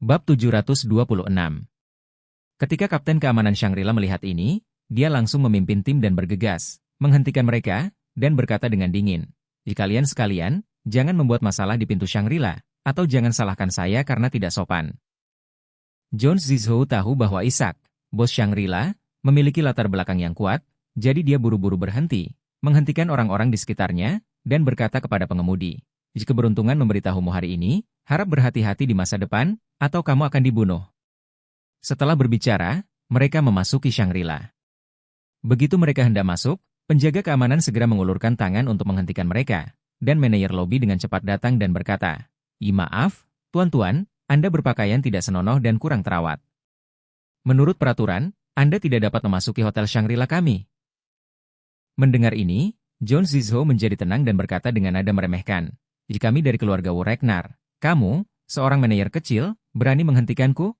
Bab 726. Ketika Kapten Keamanan Shangri-La melihat ini, dia langsung memimpin tim dan bergegas, menghentikan mereka, dan berkata dengan dingin, kalian sekalian, jangan membuat masalah di pintu Shangri-La, atau jangan salahkan saya karena tidak sopan. Jones Zizhou tahu bahwa Isaac, bos Shangri-La, memiliki latar belakang yang kuat, jadi dia buru-buru berhenti, menghentikan orang-orang di sekitarnya, dan berkata kepada pengemudi, jika keberuntungan memberitahumu hari ini, harap berhati-hati di masa depan, atau kamu akan dibunuh. Setelah berbicara, mereka memasuki Shangri-La. Begitu mereka hendak masuk, penjaga keamanan segera mengulurkan tangan untuk menghentikan mereka, dan manajer lobi dengan cepat datang dan berkata, maaf, tuan-tuan, Anda berpakaian tidak senonoh dan kurang terawat. Menurut peraturan, Anda tidak dapat memasuki hotel Shangri-La kami. Mendengar ini, Jones Zizhou menjadi tenang dan berkata dengan nada meremehkan, jika kami dari keluarga Wu Reknar, kamu, seorang manajer kecil, berani menghentikanku?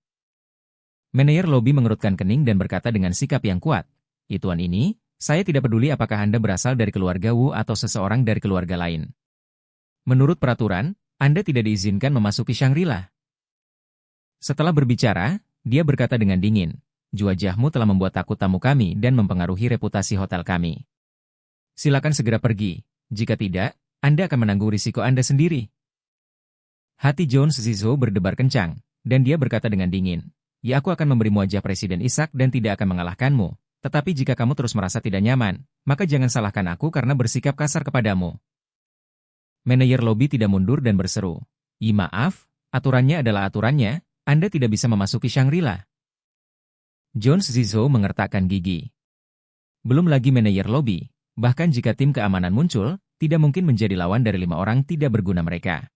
Manajer lobi mengerutkan kening dan berkata dengan sikap yang kuat, Tuan ini, saya tidak peduli apakah Anda berasal dari keluarga Wu atau seseorang dari keluarga lain. Menurut peraturan, Anda tidak diizinkan memasuki Shangri-La. Setelah berbicara, dia berkata dengan dingin, wajahmu telah membuat takut tamu kami dan mempengaruhi reputasi hotel kami. Silakan segera pergi, jika tidak, Anda akan menanggung risiko Anda sendiri. Hati Jones Zizhou berdebar kencang, dan dia berkata dengan dingin, aku akan memberimu wajah Presiden Isaac dan tidak akan mengalahkanmu, tetapi jika kamu terus merasa tidak nyaman, maka jangan salahkan aku karena bersikap kasar kepadamu. Manajer lobi tidak mundur dan berseru, maaf, aturannya adalah aturannya, Anda tidak bisa memasuki Shangri-La. Jones Zizhou mengertakkan gigi. Belum lagi manajer lobi, bahkan jika tim keamanan muncul, tidak mungkin menjadi lawan dari 5 orang tidak berguna mereka.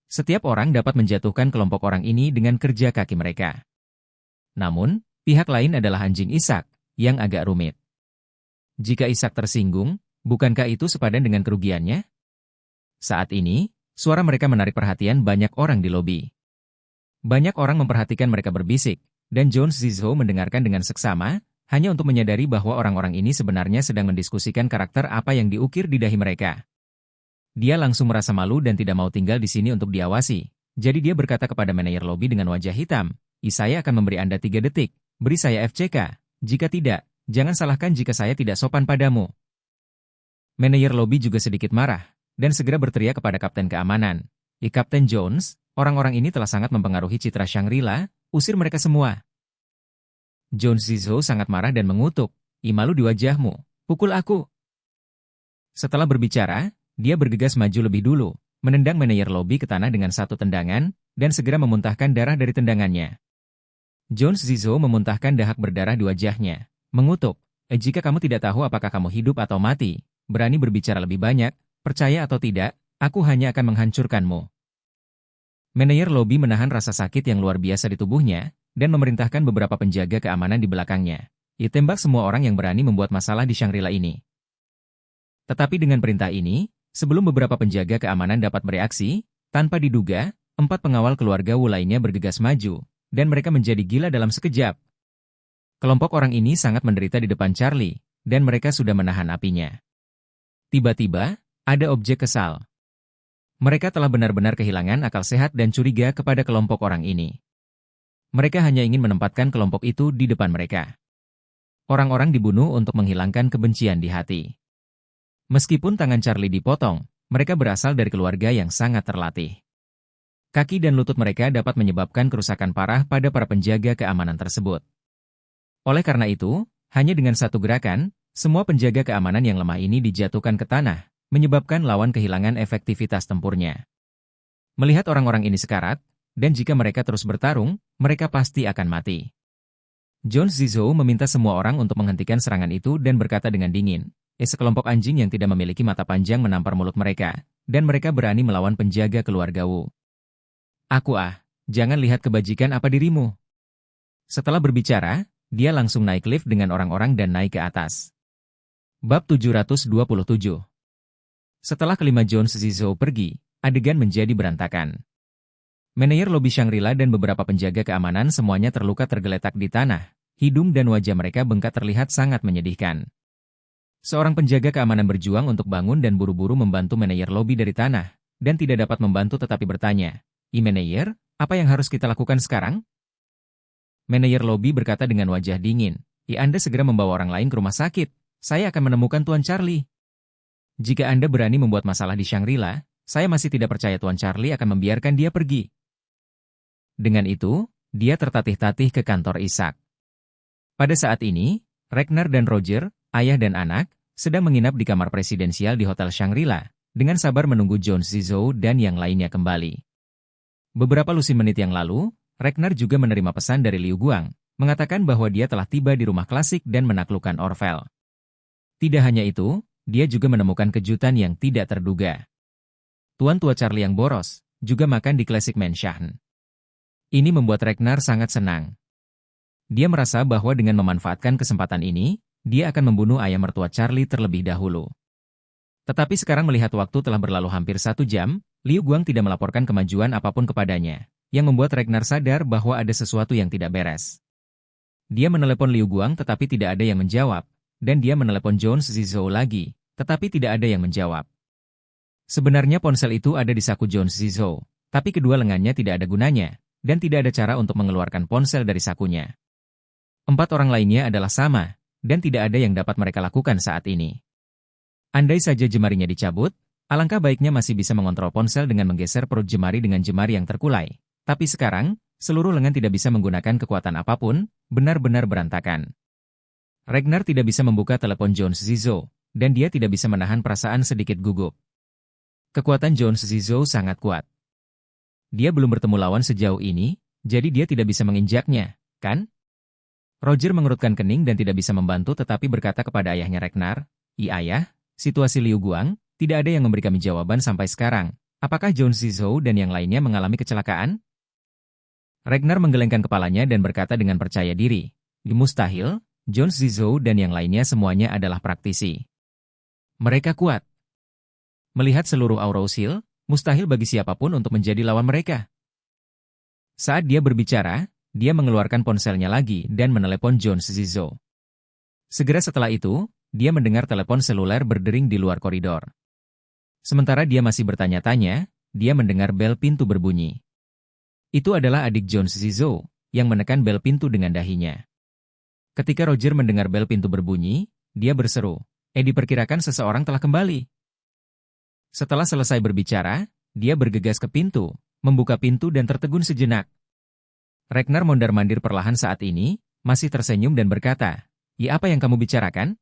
Setiap orang dapat menjatuhkan kelompok orang ini dengan kerja kaki mereka. Namun, pihak lain adalah anjing Isaac, yang agak rumit. Jika Isaac tersinggung, bukankah itu sepadan dengan kerugiannya? Saat ini, suara mereka menarik perhatian banyak orang di lobi. Banyak orang memperhatikan mereka berbisik, dan Jones Zizhou mendengarkan dengan seksama, hanya untuk menyadari bahwa orang-orang ini sebenarnya sedang mendiskusikan karakter apa yang diukir di dahi mereka. Dia langsung merasa malu dan tidak mau tinggal di sini untuk diawasi. Jadi dia berkata kepada manajer lobi dengan wajah hitam, saya akan memberi Anda 3 detik, beri saya FCK. Jika tidak, jangan salahkan jika saya tidak sopan padamu. Manajer lobi juga sedikit marah, dan segera berteriak kepada Kapten Keamanan. Kapten Jones, orang-orang ini telah sangat mempengaruhi citra Shangri-La, usir mereka semua. Jones Zizhou sangat marah dan mengutuk, malu di wajahmu, pukul aku. Setelah berbicara, dia bergegas maju lebih dulu, menendang manajer lobi ke tanah dengan satu tendangan, dan segera memuntahkan darah dari tendangannya. Jones Zizhou memuntahkan dahak berdarah di wajahnya, mengutuk, jika kamu tidak tahu apakah kamu hidup atau mati, berani berbicara lebih banyak, percaya atau tidak, aku hanya akan menghancurkanmu. Manajer lobi menahan rasa sakit yang luar biasa di tubuhnya, dan memerintahkan beberapa penjaga keamanan di belakangnya. Tembak semua orang yang berani membuat masalah di Shangri-La ini. Tetapi dengan perintah ini, sebelum beberapa penjaga keamanan dapat bereaksi, tanpa diduga, 4 pengawal keluarga Wu lainnya bergegas maju, dan mereka menjadi gila dalam sekejap. Kelompok orang ini sangat menderita di depan Charlie, dan mereka sudah menahan apinya. Tiba-tiba, ada objek kesal. Mereka telah benar-benar kehilangan akal sehat dan curiga kepada kelompok orang ini. Mereka hanya ingin menempatkan kelompok itu di depan mereka. Orang-orang dibunuh untuk menghilangkan kebencian di hati. Meskipun tangan Charlie dipotong, mereka berasal dari keluarga yang sangat terlatih. Kaki dan lutut mereka dapat menyebabkan kerusakan parah pada para penjaga keamanan tersebut. Oleh karena itu, hanya dengan satu gerakan, semua penjaga keamanan yang lemah ini dijatuhkan ke tanah, menyebabkan lawan kehilangan efektivitas tempurnya. Melihat orang-orang ini sekarat, dan jika mereka terus bertarung, mereka pasti akan mati. Jones Zizhou meminta semua orang untuk menghentikan serangan itu dan berkata dengan dingin, sekelompok anjing yang tidak memiliki mata panjang menampar mulut mereka, dan mereka berani melawan penjaga keluarga Wu. Jangan lihat kebajikan apa dirimu. Setelah berbicara, dia langsung naik lift dengan orang-orang dan naik ke atas. Bab 727. Setelah kelima Jones Zizhou pergi, adegan menjadi berantakan. Manajer lobi Shangri-La dan beberapa penjaga keamanan semuanya terluka tergeletak di tanah, hidung dan wajah mereka bengkak terlihat sangat menyedihkan. Seorang penjaga keamanan berjuang untuk bangun dan buru-buru membantu manajer lobi dari tanah, dan tidak dapat membantu tetapi bertanya, manajer, Apa yang harus kita lakukan sekarang? Manajer lobi berkata dengan wajah dingin. Anda segera membawa orang lain ke rumah sakit. Saya akan menemukan Tuan Charlie. Jika Anda berani membuat masalah di Shangri-La, saya masih tidak percaya Tuan Charlie akan membiarkan dia pergi. Dengan itu, dia tertatih-tatih ke kantor Isaac. Pada saat ini, Ragnar dan Roger, ayah dan anak, sedang menginap di kamar presidensial di Hotel Shangri-La, dengan sabar menunggu John Zizou dan yang lainnya kembali. Beberapa lusin menit yang lalu, Ragnar juga menerima pesan dari Liu Guang, mengatakan bahwa dia telah tiba di rumah klasik dan menaklukkan Orvel. Tidak hanya itu, dia juga menemukan kejutan yang tidak terduga. Tuan tua Charlie yang boros, juga makan di Classic Mansion. Ini membuat Ragnar sangat senang. Dia merasa bahwa dengan memanfaatkan kesempatan ini, dia akan membunuh ayah mertua Charlie terlebih dahulu. Tetapi sekarang melihat waktu telah berlalu hampir 1 jam, Liu Guang tidak melaporkan kemajuan apapun kepadanya, yang membuat Ragnar sadar bahwa ada sesuatu yang tidak beres. Dia menelepon Liu Guang tetapi tidak ada yang menjawab, dan dia menelepon John Zizou lagi, tetapi tidak ada yang menjawab. Sebenarnya ponsel itu ada di saku John Zizou, tapi kedua lengannya tidak ada gunanya, dan tidak ada cara untuk mengeluarkan ponsel dari sakunya. 4 orang lainnya adalah sama, dan tidak ada yang dapat mereka lakukan saat ini. Andai saja jemarinya dicabut, alangkah baiknya masih bisa mengontrol ponsel dengan menggeser perut jemari dengan jemari yang terkulai. Tapi sekarang, seluruh lengan tidak bisa menggunakan kekuatan apapun, benar-benar berantakan. Ragnar tidak bisa membuka telepon John Zizou, dan dia tidak bisa menahan perasaan sedikit gugup. Kekuatan John Zizou sangat kuat. Dia belum bertemu lawan sejauh ini, jadi dia tidak bisa menginjaknya, kan? Roger mengerutkan kening dan tidak bisa membantu tetapi berkata kepada ayahnya Ragnar, Ayah, situasi Liu Guang, tidak ada yang memberi kami jawaban sampai sekarang. Apakah John Zizou dan yang lainnya mengalami kecelakaan? Ragnar menggelengkan kepalanya dan berkata dengan percaya diri, mustahil, John Zizou dan yang lainnya semuanya adalah praktisi. Mereka kuat. Melihat seluruh Aurousil, mustahil bagi siapapun untuk menjadi lawan mereka. Saat dia berbicara, dia mengeluarkan ponselnya lagi dan menelepon John Zizou. Segera setelah itu, dia mendengar telepon seluler berdering di luar koridor. Sementara dia masih bertanya-tanya, dia mendengar bel pintu berbunyi. Itu adalah adik John Zizou, yang menekan bel pintu dengan dahinya. Ketika Roger mendengar bel pintu berbunyi, dia berseru, diperkirakan seseorang telah kembali. Setelah selesai berbicara, dia bergegas ke pintu, membuka pintu dan tertegun sejenak. Ragnar mondar-mandir perlahan saat ini, masih tersenyum dan berkata, apa yang kamu bicarakan?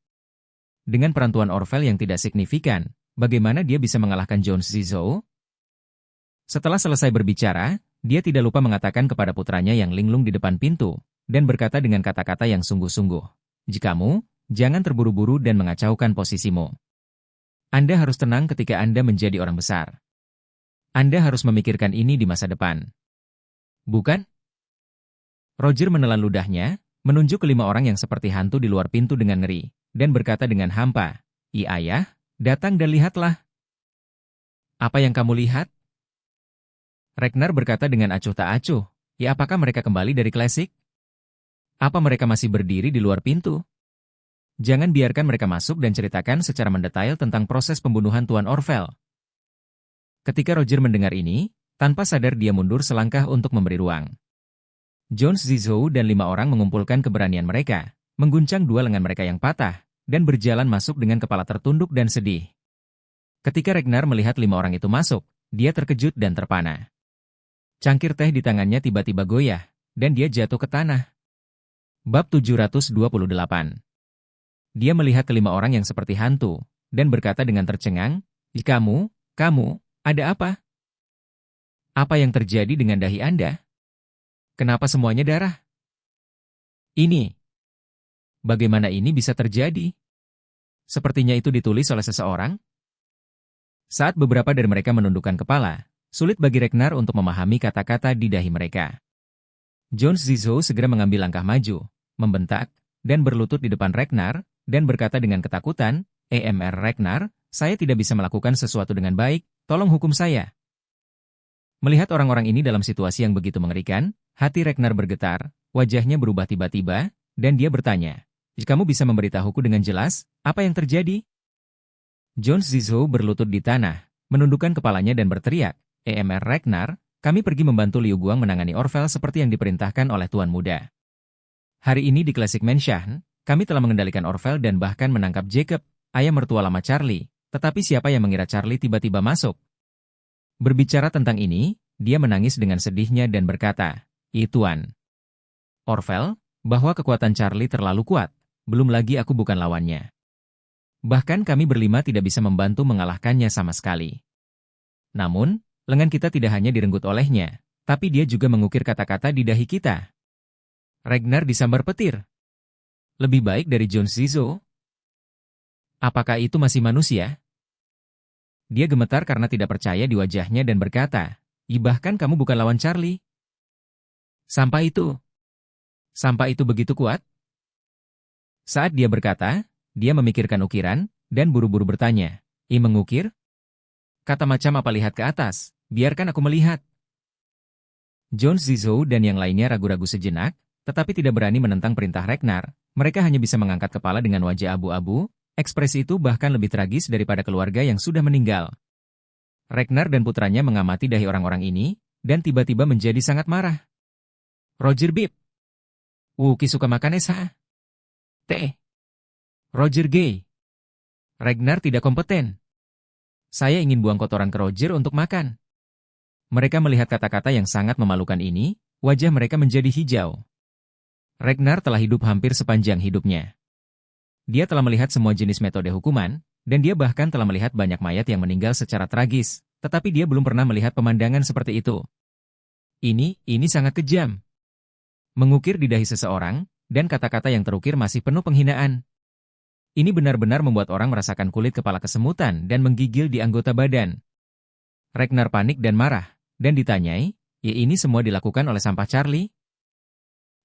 Dengan perantuan Orvel yang tidak signifikan, bagaimana dia bisa mengalahkan John Zizou? Setelah selesai berbicara, dia tidak lupa mengatakan kepada putranya yang linglung di depan pintu, dan berkata dengan kata-kata yang sungguh-sungguh, Jikamu, jangan terburu-buru dan mengacaukan posisimu. Anda harus tenang ketika Anda menjadi orang besar. Anda harus memikirkan ini di masa depan. Bukan? Roger menelan ludahnya, menunjuk ke 5 orang yang seperti hantu di luar pintu dengan ngeri, dan berkata dengan hampa, Ayah, datang dan lihatlah. Apa yang kamu lihat? Ragnar berkata dengan acuh tak acuh, apakah mereka kembali dari Classic? Apa mereka masih berdiri di luar pintu? Jangan biarkan mereka masuk dan ceritakan secara mendetail tentang proses pembunuhan Tuan Orvel. Ketika Roger mendengar ini, tanpa sadar dia mundur selangkah untuk memberi ruang. John Zizou dan 5 orang mengumpulkan keberanian mereka, mengguncang 2 lengan mereka yang patah, dan berjalan masuk dengan kepala tertunduk dan sedih. Ketika Ragnar melihat 5 orang itu masuk, dia terkejut dan terpana. Cangkir teh di tangannya tiba-tiba goyah, dan dia jatuh ke tanah. Bab 728. Dia melihat ke 5 orang yang seperti hantu, dan berkata dengan tercengang, kamu, ada apa? Apa yang terjadi dengan dahi Anda? Kenapa semuanya darah? Ini. Bagaimana ini bisa terjadi? Sepertinya itu ditulis oleh seseorang. Saat beberapa dari mereka menundukkan kepala, sulit bagi Ragnar untuk memahami kata-kata di dahi mereka. John Zizou segera mengambil langkah maju, membentak, dan berlutut di depan Ragnar, dan berkata dengan ketakutan, Ragnar, saya tidak bisa melakukan sesuatu dengan baik, tolong hukum saya. Melihat orang-orang ini dalam situasi yang begitu mengerikan, hati Ragnar bergetar, wajahnya berubah tiba-tiba, dan dia bertanya, kamu bisa memberitahuku dengan jelas, apa yang terjadi? John Zizou berlutut di tanah, menundukkan kepalanya dan berteriak, Ragnar, kami pergi membantu Liu Guang menangani Orvel seperti yang diperintahkan oleh Tuan Muda. Hari ini di Classic Mansion, kami telah mengendalikan Orvel dan bahkan menangkap Jacob, ayah mertua lama Charlie. Tetapi siapa yang mengira Charlie tiba-tiba masuk? Berbicara tentang ini, dia menangis dengan sedihnya dan berkata, Tuan Orvel, bahwa kekuatan Charlie terlalu kuat, belum lagi aku bukan lawannya. Bahkan kami berlima tidak bisa membantu mengalahkannya sama sekali. Namun, lengan kita tidak hanya direnggut olehnya, tapi dia juga mengukir kata-kata di dahi kita. Ragnar disambar petir. Lebih baik dari Jon Zizo? Apakah itu masih manusia? Dia gemetar karena tidak percaya di wajahnya dan berkata, bahkan kamu bukan lawan Charlie. Sampah itu begitu kuat? Saat dia berkata, dia memikirkan ukiran, dan buru-buru bertanya, mengukir? Kata macam apa lihat ke atas, biarkan aku melihat. Jon Zizo dan yang lainnya ragu-ragu sejenak, tetapi tidak berani menentang perintah Ragnar. Mereka hanya bisa mengangkat kepala dengan wajah abu-abu. Ekspresi itu bahkan lebih tragis daripada keluarga yang sudah meninggal. Ragnar dan putranya mengamati dahi orang-orang ini, dan tiba-tiba menjadi sangat marah. Roger Bib. Wookie suka makan Esa. Roger gay. Ragnar tidak kompeten. Saya ingin buang kotoran ke Roger untuk makan. Mereka melihat kata-kata yang sangat memalukan ini, wajah mereka menjadi hijau. Ragnar telah hidup hampir sepanjang hidupnya. Dia telah melihat semua jenis metode hukuman, dan dia bahkan telah melihat banyak mayat yang meninggal secara tragis, tetapi dia belum pernah melihat pemandangan seperti itu. Ini sangat kejam. Mengukir di dahi seseorang, dan kata-kata yang terukir masih penuh penghinaan. Ini benar-benar membuat orang merasakan kulit kepala kesemutan dan menggigil di anggota badan. Ragnar panik dan marah, dan ditanyai, ini semua dilakukan oleh sampah Charlie?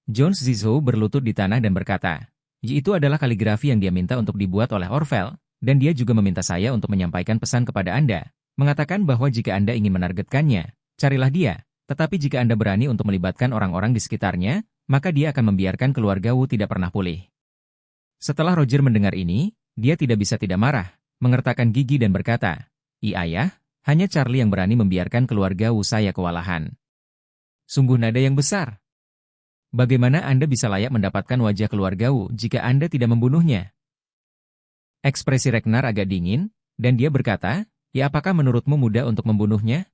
Jon Zizo berlutut di tanah dan berkata, itu adalah kaligrafi yang dia minta untuk dibuat oleh Orvel, dan dia juga meminta saya untuk menyampaikan pesan kepada Anda, mengatakan bahwa jika Anda ingin menargetkannya, carilah dia, tetapi jika Anda berani untuk melibatkan orang-orang di sekitarnya, maka dia akan membiarkan keluarga Wu tidak pernah pulih. Setelah Roger mendengar ini, dia tidak bisa tidak marah, mengertakkan gigi dan berkata, ayah, hanya Charlie yang berani membiarkan keluarga Wu saya kewalahan. Sungguh nada yang besar. Bagaimana Anda bisa layak mendapatkan wajah keluarga Wu jika Anda tidak membunuhnya? Ekspresi Ragnar agak dingin, dan dia berkata, apakah menurutmu mudah untuk membunuhnya?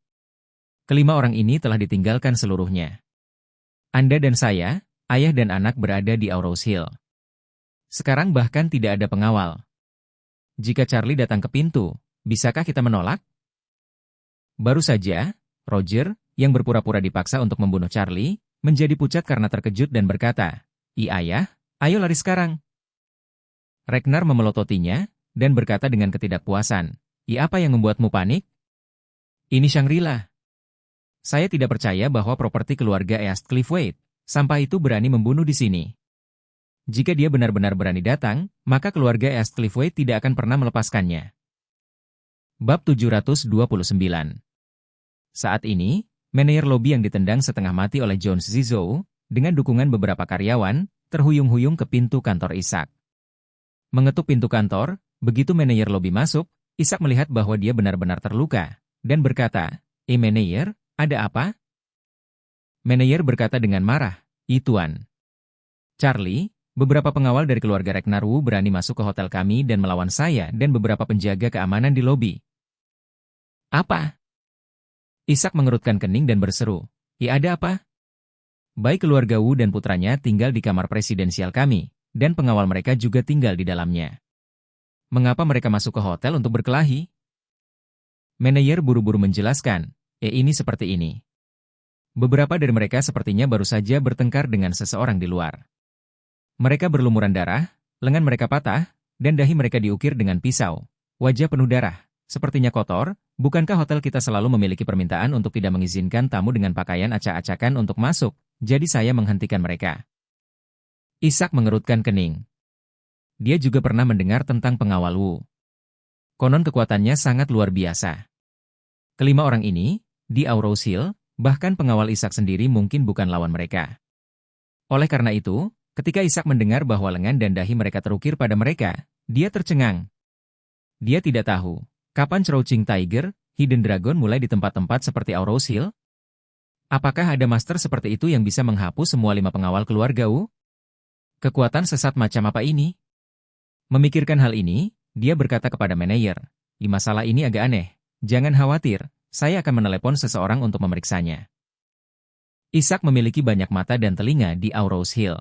Kelima orang ini telah ditinggalkan seluruhnya. Anda dan saya, ayah dan anak berada di Aurous Hill. Sekarang bahkan tidak ada pengawal. Jika Charlie datang ke pintu, bisakah kita menolak? Baru saja, Roger, yang berpura-pura dipaksa untuk membunuh Charlie, menjadi pucat karena terkejut dan berkata, ayah, ayo lari sekarang. Ragnar memelototinya, dan berkata dengan ketidakpuasan, apa yang membuatmu panik? Ini Shangri-La. Saya tidak percaya bahwa properti keluarga East Cliffwaite, sampah itu berani membunuh di sini. Jika dia benar-benar berani datang, maka keluarga East Cliffwaite tidak akan pernah melepaskannya. Bab 729. Saat ini, manajer lobi yang ditendang setengah mati oleh Jon Zizo, dengan dukungan beberapa karyawan, terhuyung-huyung ke pintu kantor Ishak. Mengetuk pintu kantor, begitu manajer lobi masuk, Ishak melihat bahwa dia benar-benar terluka, dan berkata, manajer, ada apa? Manajer berkata dengan marah, Tuan. Charlie, beberapa pengawal dari keluarga Ragnar Wu berani masuk ke hotel kami dan melawan saya dan beberapa penjaga keamanan di lobi. Apa? Ishak mengerutkan kening dan berseru, ada apa? Baik keluarga Wu dan putranya tinggal di kamar presidensial kami, dan pengawal mereka juga tinggal di dalamnya. Mengapa mereka masuk ke hotel untuk berkelahi? Manajer buru-buru menjelaskan, ini seperti ini. Beberapa dari mereka sepertinya baru saja bertengkar dengan seseorang di luar. Mereka berlumuran darah, lengan mereka patah, dan dahi mereka diukir dengan pisau. Wajah penuh darah, sepertinya kotor. Bukankah hotel kita selalu memiliki permintaan untuk tidak mengizinkan tamu dengan pakaian acak-acakan untuk masuk, jadi saya menghentikan mereka. Ishak mengerutkan kening. Dia juga pernah mendengar tentang pengawal Wu. Konon kekuatannya sangat luar biasa. Kelima orang ini, di Aurous Hill, bahkan pengawal Ishak sendiri mungkin bukan lawan mereka. Oleh karena itu, ketika Ishak mendengar bahwa lengan dan dahi mereka terukir pada mereka, dia tercengang. Dia tidak tahu kapan Crouching Tiger, Hidden Dragon mulai di tempat-tempat seperti Aurous Hill? Apakah ada master seperti itu yang bisa menghapus semua 5 pengawal keluarga Wu? Kekuatan sesat macam apa ini? Memikirkan hal ini, dia berkata kepada manajer, masalah ini agak aneh. Jangan khawatir, saya akan menelepon seseorang untuk memeriksanya. Ishak memiliki banyak mata dan telinga di Aurous Hill.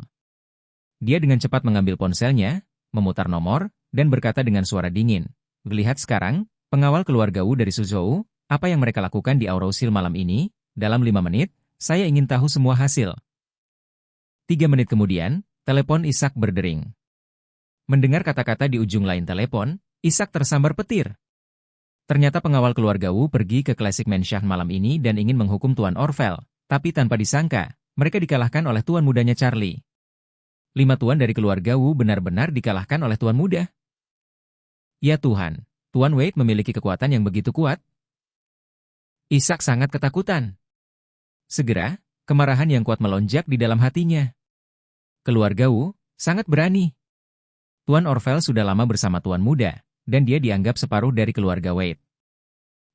Dia dengan cepat mengambil ponselnya, memutar nomor, dan berkata dengan suara dingin, "Lihat sekarang, pengawal keluarga Wu dari Suzhou, apa yang mereka lakukan di Aurous Hill malam ini? Dalam 5 menit, saya ingin tahu semua hasil." 3 menit kemudian, telepon Ishak berdering. Mendengar kata-kata di ujung lain telepon, Ishak tersambar petir. Ternyata pengawal keluarga Wu pergi ke Classic Mansion malam ini dan ingin menghukum Tuan Orvel, tapi tanpa disangka, mereka dikalahkan oleh tuan mudanya Charlie. 5 tuan dari keluarga Wu benar-benar dikalahkan oleh tuan muda. Ya Tuhan, Tuan Wade memiliki kekuatan yang begitu kuat. Ishak sangat ketakutan. Segera, kemarahan yang kuat melonjak di dalam hatinya. Keluarga Wu sangat berani. Tuan Orvel sudah lama bersama tuan muda, dan dia dianggap separuh dari keluarga Wade.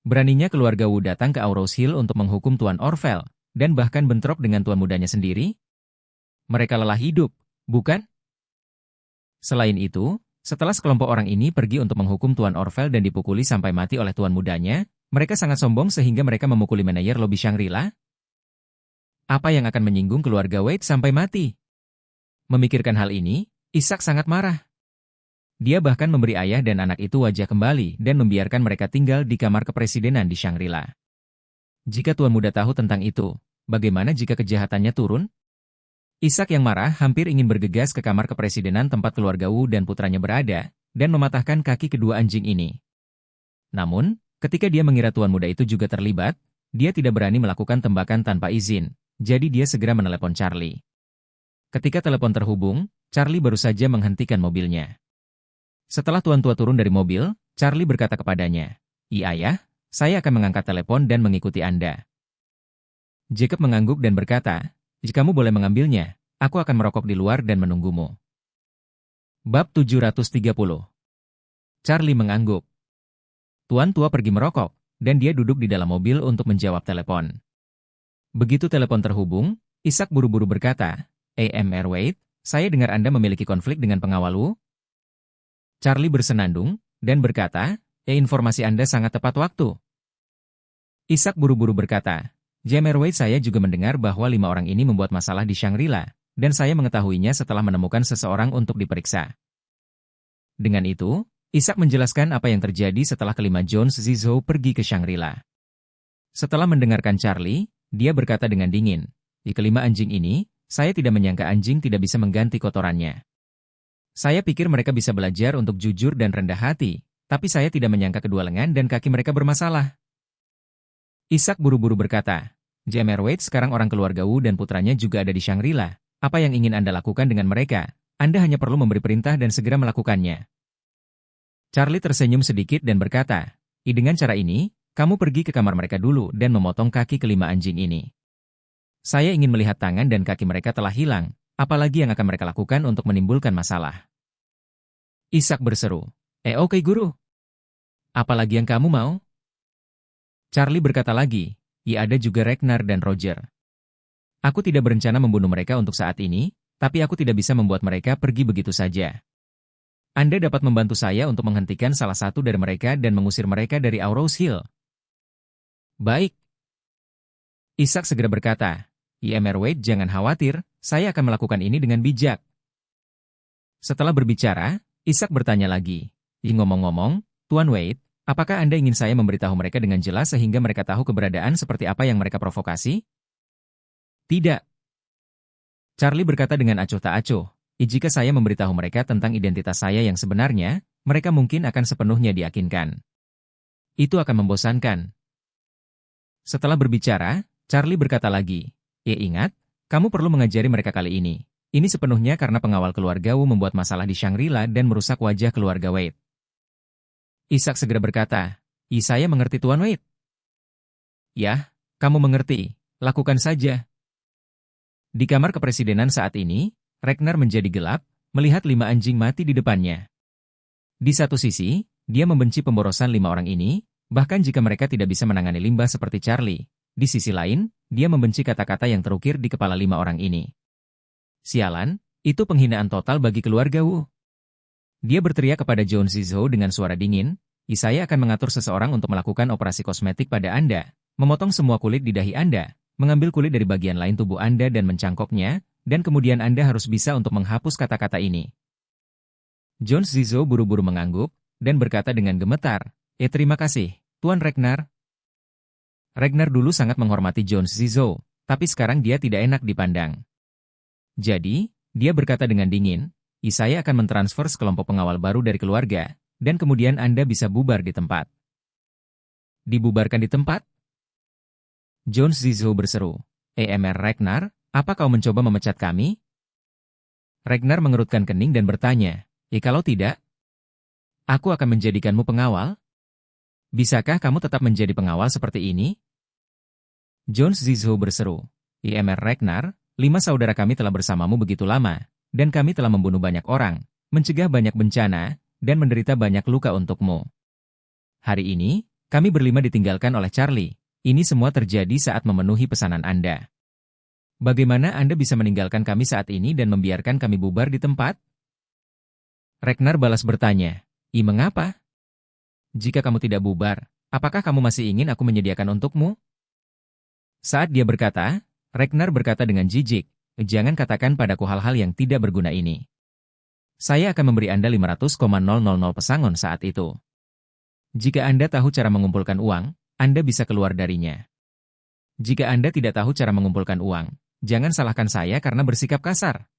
Beraninya keluarga Wu datang ke Aurous Hill untuk menghukum Tuan Orvel, dan bahkan bentrok dengan tuan mudanya sendiri? Mereka lelah hidup, bukan? Selain itu, setelah sekelompok orang ini pergi untuk menghukum Tuan Orvel dan dipukuli sampai mati oleh tuan mudanya, mereka sangat sombong sehingga mereka memukuli manajer lobi Shangri-La? Apa yang akan menyinggung keluarga Wade sampai mati? Memikirkan hal ini, Ishak sangat marah. Dia bahkan memberi ayah dan anak itu wajah kembali dan membiarkan mereka tinggal di kamar kepresidenan di Shangri-La. Jika tuan muda tahu tentang itu, bagaimana jika kejahatannya turun? Ishak yang marah hampir ingin bergegas ke kamar kepresidenan tempat keluarga Wu dan putranya berada, dan mematahkan kaki kedua anjing ini. Namun, ketika dia mengira tuan muda itu juga terlibat, dia tidak berani melakukan tembakan tanpa izin, jadi dia segera menelepon Charlie. Ketika telepon terhubung, Charlie baru saja menghentikan mobilnya. Setelah tuan tua turun dari mobil, Charlie berkata kepadanya, Ayah, saya akan mengangkat telepon dan mengikuti Anda." Jacob mengangguk dan berkata, "Jika kamu boleh mengambilnya, aku akan merokok di luar dan menunggumu." Bab 730. Charlie mengangguk. Tuan tua pergi merokok, dan dia duduk di dalam mobil untuk menjawab telepon. Begitu telepon terhubung, Ishak buru-buru berkata, "Mr. Wade, saya dengar Anda memiliki konflik dengan pengawal Wu?" Charlie bersenandung, dan berkata, informasi Anda sangat tepat waktu." Ishak buru-buru berkata, "Mr. Wade, saya juga mendengar bahwa 5 orang ini membuat masalah di Shangri-La, dan saya mengetahuinya setelah menemukan seseorang untuk diperiksa." Dengan itu, Ishak menjelaskan apa yang terjadi setelah kelima Jones Zizou pergi ke Shangri-La. Setelah mendengarkan Charlie, dia berkata dengan dingin, "Di kelima anjing ini, saya tidak menyangka anjing tidak bisa mengganti kotorannya. Saya pikir mereka bisa belajar untuk jujur dan rendah hati, tapi saya tidak menyangka kedua lengan dan kaki mereka bermasalah." Ishak buru-buru berkata, "Mr. Wade, sekarang orang keluarga Wu dan putranya juga ada di Shangri-La. Apa yang ingin Anda lakukan dengan mereka? Anda hanya perlu memberi perintah dan segera melakukannya." Charlie tersenyum sedikit dan berkata, dengan cara ini, kamu pergi ke kamar mereka dulu dan memotong kaki kelima anjing ini. Saya ingin melihat tangan dan kaki mereka telah hilang, apalagi yang akan mereka lakukan untuk menimbulkan masalah." Ishak berseru, Oke guru. Apalagi yang kamu mau?" Charlie berkata lagi, ada juga Ragnar dan Roger. Aku tidak berencana membunuh mereka untuk saat ini, tapi aku tidak bisa membuat mereka pergi begitu saja. Anda dapat membantu saya untuk menghentikan salah satu dari mereka dan mengusir mereka dari Aurous Hill." "Baik." Ishak segera berkata, Mr. Wade, jangan khawatir, saya akan melakukan ini dengan bijak." Setelah berbicara, Ishak bertanya lagi, ngomong-ngomong, Tuan Wade, apakah Anda ingin saya memberitahu mereka dengan jelas sehingga mereka tahu keberadaan seperti apa yang mereka provokasi? "Tidak." Charlie berkata dengan acuh tak acuh, jika saya memberitahu mereka tentang identitas saya yang sebenarnya, mereka mungkin akan sepenuhnya diyakinkan. Itu akan membosankan. Setelah berbicara, Charlie berkata lagi, ingat, kamu perlu mengajari mereka kali ini. Ini sepenuhnya karena pengawal keluarga Wu membuat masalah di Shangri-La dan merusak wajah keluarga Wade." Ishak segera berkata, saya mengerti Tuan Wade." "Ya, kamu mengerti, lakukan saja." Di kamar kepresidenan saat ini, Ragnar menjadi gelap, melihat 5 anjing mati di depannya. Di satu sisi, dia membenci pemborosan 5 orang ini, bahkan jika mereka tidak bisa menangani limbah seperti Charlie. Di sisi lain, dia membenci kata-kata yang terukir di kepala 5 orang ini. Sialan, itu penghinaan total bagi keluarga Wu. Dia berteriak kepada John Zizhou dengan suara dingin, saya akan mengatur seseorang untuk melakukan operasi kosmetik pada Anda, memotong semua kulit di dahi Anda, mengambil kulit dari bagian lain tubuh Anda dan mencangkoknya, dan kemudian Anda harus bisa untuk menghapus kata-kata ini. John Zizhou buru-buru mengangguk, dan berkata dengan gemetar, terima kasih, Tuan Ragnar. Ragnar dulu sangat menghormati John Zizhou, tapi sekarang dia tidak enak dipandang. Jadi, dia berkata dengan dingin, saya akan mentransfer sekelompok pengawal baru dari keluarga, dan kemudian Anda bisa bubar di tempat. Dibubarkan di tempat? John Zizhou berseru, Ragnar, apa kau mencoba memecat kami? Ragnar mengerutkan kening dan bertanya, kalau tidak, aku akan menjadikanmu pengawal? Bisakah kamu tetap menjadi pengawal seperti ini? John Zizhou berseru, Ragnar, 5 saudara kami telah bersamamu begitu lama, dan kami telah membunuh banyak orang, mencegah banyak bencana, dan menderita banyak luka untukmu. Hari ini, kami berlima ditinggalkan oleh Charlie. Ini semua terjadi saat memenuhi pesanan Anda. Bagaimana Anda bisa meninggalkan kami saat ini dan membiarkan kami bubar di tempat? Ragnar balas bertanya, mengapa? Jika kamu tidak bubar, apakah kamu masih ingin aku menyediakan untukmu? Saat dia berkata, Ragnar berkata dengan jijik, jangan katakan padaku hal-hal yang tidak berguna ini. Saya akan memberi Anda 500,000 pesangon saat itu. Jika Anda tahu cara mengumpulkan uang, Anda bisa keluar darinya. Jika Anda tidak tahu cara mengumpulkan uang, jangan salahkan saya karena bersikap kasar.